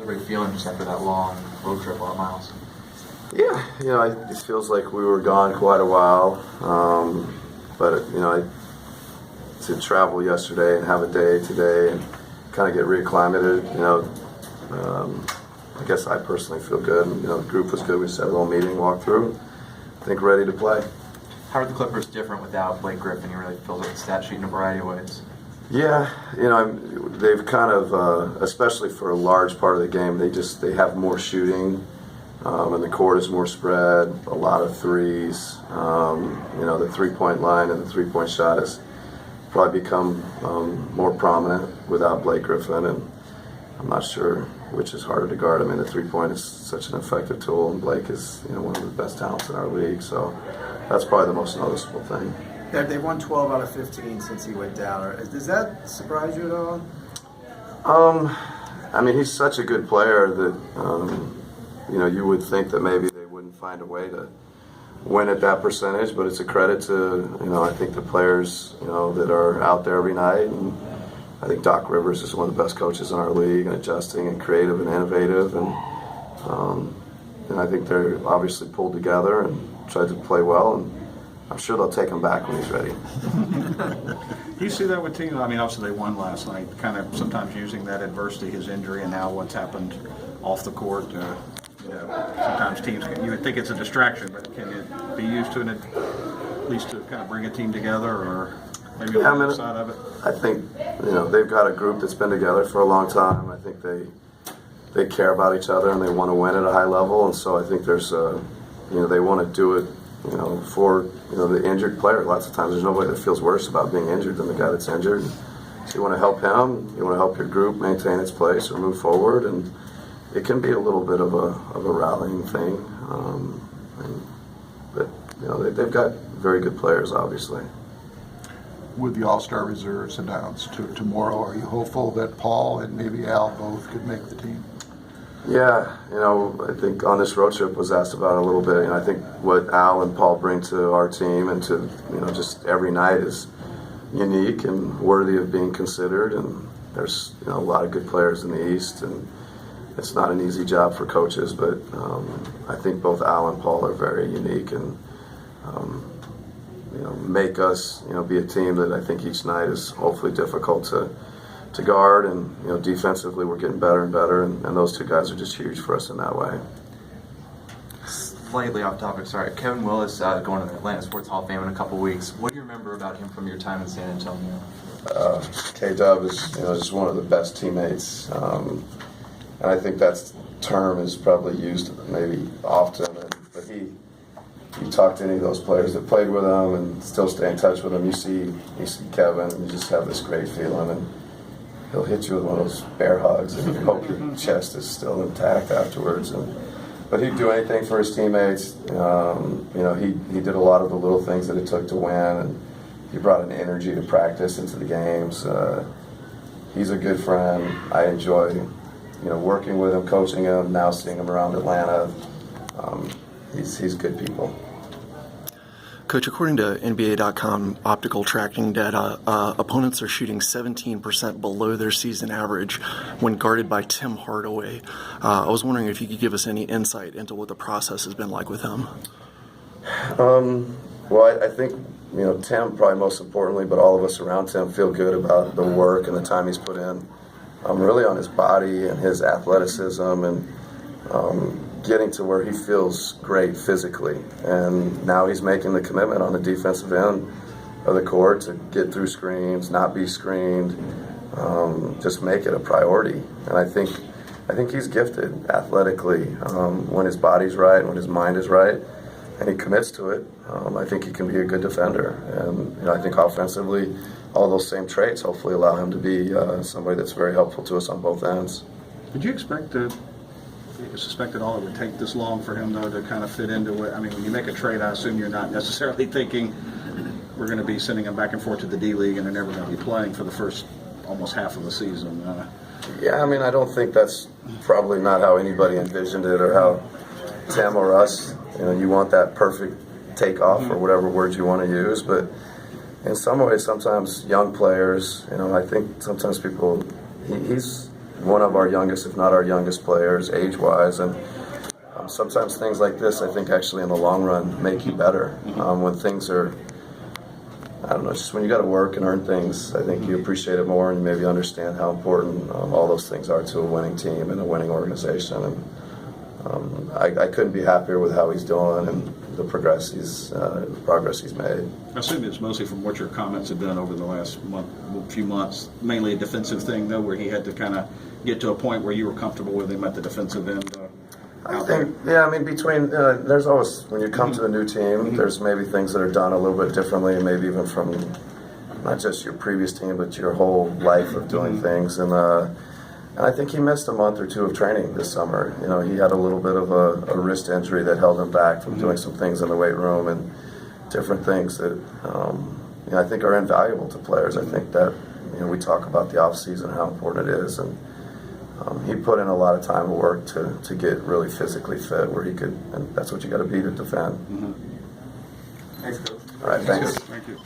are you feeling just after that long road trip, a lot of miles? Yeah, it feels like we were gone quite a while. But to travel yesterday and have a day today and kind of get reacclimated, I guess I personally feel good. And, the group was good. We just had a little meeting, walked through. I think ready to play. How are the Clippers different without Blake Griffin? He really fills up the stat sheet in a variety of ways. Yeah, they've kind of, especially for a large part of the game, they have more shooting, and the court is more spread, a lot of threes. The three-point line and the three-point shot has probably become more prominent without Blake Griffin, and I'm not sure which is harder to guard. I mean, the three-point is such an effective tool, and Blake is one of the best talents in our league, so that's probably the most noticeable thing. They've won 12 out of 15 since he went down. Does that surprise you at all? I mean, he's such a good player that, you would think that maybe they wouldn't find a way to win at that percentage, but it's a credit to, I think the players, that are out there every night. And I think Doc Rivers is one of the best coaches in our league, and adjusting and creative and innovative. And I think they're obviously pulled together and tried to play well. And I'm sure they'll take him back when he's ready. Do you see that with teams? I mean, obviously they won last night, kind of sometimes using that adversity, his injury, and now what's happened off the court. Sometimes teams, you would think it's a distraction, but can it be used to at least to kind of bring a team together, or maybe on the other side of it? I think, they've got a group that's been together for a long time. I think they care about each other and they want to win at a high level, and so I think there's they want to do it for the injured player. Lots of times there's nobody that feels worse about being injured than the guy that's injured. So you want to help him, you want to help your group maintain its place or move forward, and it can be a little bit of a rallying thing. But they've got very good players, obviously. With the All-Star reserves announced tomorrow, are you hopeful that Paul and maybe Al both could make the team? Yeah, I think on this road trip was asked about it a little bit. I think what Al and Paul bring to our team and to just every night is unique and worthy of being considered. And there's a lot of good players in the East, and it's not an easy job for coaches. But I think both Al and Paul are very unique and make us be a team that I think each night is hopefully difficult to guard, and defensively we're getting better and better, and those two guys are just huge for us in that way. Slightly off topic, sorry. Kevin Willis going to the Atlanta Sports Hall of Fame in a couple weeks. What do you remember about him from your time in San Antonio? K-Dub is just one of the best teammates, and I think that term is probably used maybe often, but you talk to any of those players that played with him and still stay in touch with him, you see Kevin, and you just have this great feeling, and he'll hit you with one of those bear hugs, and you hope your chest is still intact afterwards. But he'd do anything for his teammates. He did a lot of the little things that it took to win, and he brought an energy to practice into the games. He's a good friend. I enjoy, working with him, coaching him, now seeing him around Atlanta. He's good people. Coach, according to NBA.com optical tracking data, opponents are shooting 17% below their season average when guarded by Tim Hardaway. I was wondering if you could give us any insight into what the process has been like with him. Well, I think, Tim probably most importantly, but all of us around Tim feel good about the work and the time he's put in. Really on his body and his athleticism and getting to where he feels great physically, and now he's making the commitment on the defensive end of the court to get through screens, not be screened, just make it a priority. And I think he's gifted athletically when his body's right, when his mind is right, and he commits to it. I think he can be a good defender, and I think offensively, all those same traits hopefully allow him to be somebody that's very helpful to us on both ends. Did you suspect at all it would take this long for him, though, to kind of fit into it? I mean, when you make a trade, I assume you're not necessarily thinking we're going to be sending him back and forth to the D-League and they're never going to be playing for the first almost half of the season. Yeah, I don't think that's probably not how anybody envisioned it or how Tim or us, you want that perfect takeoff or whatever words you want to use. But in some ways, sometimes young players, I think sometimes people, he's one of our youngest, if not our youngest players, age-wise, and sometimes things like this, I think, actually in the long run make you better. When things are, I don't know, just when you got to work and earn things, I think you appreciate it more and you maybe understand how important all those things are to a winning team and a winning organization. And I couldn't be happier with how he's doing and the progress he's made. I assume it's mostly from what your comments have been over the last few months, mainly a defensive thing, though, where he had to kind of get to a point where you were comfortable with him at the defensive end. I think, yeah, I mean, between, there's always, when you come to a new team, there's maybe things that are done a little bit differently, maybe even from not just your previous team, but your whole life of doing things. And I think he missed a month or two of training this summer. You know, he had a little bit of a wrist injury that held him back from doing some things in the weight room and different things that, you know, I think are invaluable to players. I think that, you know, we talk about the off season, how important it is, and he put in a lot of time and work to get really physically fit where he could, and that's what you got to be to defend. Thanks, Coach. All right, thanks. Thank you.